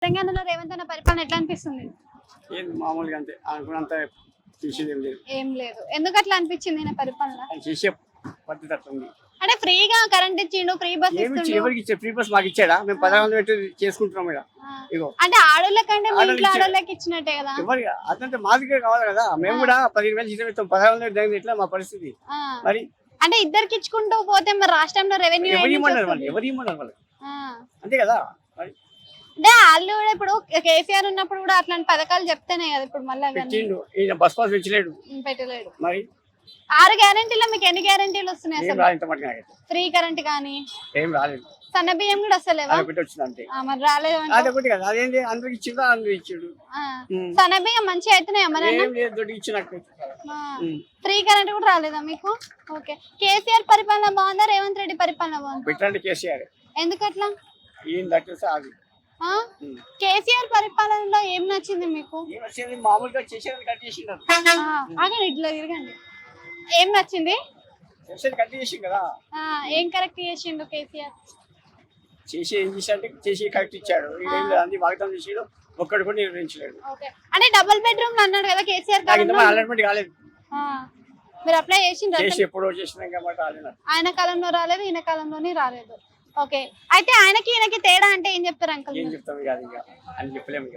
తెలంగాణలో రేవంత్ అన్న పరిపాలన ఎట్లా అనిపిస్తుంది? ఏది మామూలుగా అంతే అనుకున్నంత చేసేది ఏం లేదు. ఏం లేదు. ఎందుకు అట్లా అనిపించింది ఈయన పరిపాలన? ఆయన చేసే పద్ధతి అట్లా ఉంది. అంటే ఫ్రీగా కరెంట్ ఇచ్చిండు, ఫ్రీ బస్ ఏమి ఇస్తుండు. ఎవరికి ఇచ్చే ఫ్రీ బస్ మాకు ఇచ్చాడా? మేము 16 పెట్టి చేసుకుంటున్నాం ఇక్కడ. ఆ. ఇగో అంటే ఆడోళ్ళకంటే మీ ఆడోళ్ళకి ఇంట్లో ఇచ్చాడు. ఆడోళ్ళకి ఇచ్చినట్టే కదా. ఎవరికి అదంటే మాదికే కావాలి కదా. మేము కూడా 15,000 జీతం ఇస్తాం. 16 జరిగింది ఎట్లా మా పరిస్థితి ఆ. మరి? అంటే ఇద్దరికి ఇచ్చుకుంటూ పోతే మరి రాష్ట్రంలో రెవెన్యూ ఎవరు ఇమ్మన్నారు వాళ్ళు? ఎవరు ఇమ్మన్నారు వాళ్ళు? అంతే కదా మరి. అంటే వాళ్ళు కూడా ఇప్పుడు కేసీఆర్ ఉన్నప్పుడు కూడా అట్లాంటి పథకాలు చెప్తేనే కదా ఇప్పుడు మళ్ళీ పెట్టిండు ఈయన బస్ పాస్ పెంచలేడు పెట్టలేడు. మరి. 6 గ్యారెంటీలో మీకు ఎన్ని గ్యారెంటీలు వస్తున్నాయి ఏం అసలు? రాలేదు ఇంత మటుకు నాకైతే. ఫ్రీ కరెంట్ కానీ ఏం రాలేదు. సన్న బియ్యం కూడా వస్తలేవా? అది ఒకటి వచ్చింది అంతే. మరి రాలేదు అంటే అదొకటి కదా. అదేంటి అందరికి ఇచ్చిందా? అందరికి ఇచ్చాడు. సన్న బియ్యం మంచిగా అవుతున్నాయి మరి ఏం లేదు దొడ్డి ఇచ్చినట్టు. ఫ్రీ కరెంట్ కూడా రాలేదా మీకు? ఓకే. కేసీఆర్ పరిపాలన బాగుందా, రేవంత్ రెడ్డి పరిపాలన బాగుందా? పెట్టండి కేసీఆర్. ఎందుకు అట్లా? ఈయన దట్టేస్తే అది కేసీఆర్ పరిపాలనలో ఏం నచ్చింది మీకు? ఏం వచ్చేది మామూలుగా చేసేది కట్ చేసిండు. ఆగండి, ఇట్లా తిరగండి. ఏం నచ్చింది? చేసేది కట్ చేసిండు కదా. ఏం కరెక్ట్ చేసిండు కేసీఆర్? చేసి ఏం చేశాడంటే చేసి కరెక్ట్ ఇచ్చాడు. అన్ని వాగ్దానం చేసాడు, ఒక్కడు కూడా నిర్వహించలేడు. ఓకే. అంటే డబుల్ బెడ్రూమ్ అన్నాడు కదా కేసీఆర్ నాకు కాలంలో. ఇంతమంది అలాట్మెంట్ కాలేదు. మీరు అప్లై చేసిండ్రా? చేసి ఎప్పుడో చేసినాం కాబట్టి రాలేదు. ఆయన కాలంలో రాలేదు, ఈయన కాలంలోనే రాలేదు. ఓకే. అయితే ఆయనకి ఈయనకి తేడా అంటే ఏం చెప్తారు అంకుల్? ఏం చెప్తాం ఇక అది ఇక అని చెప్పలేము ఇక.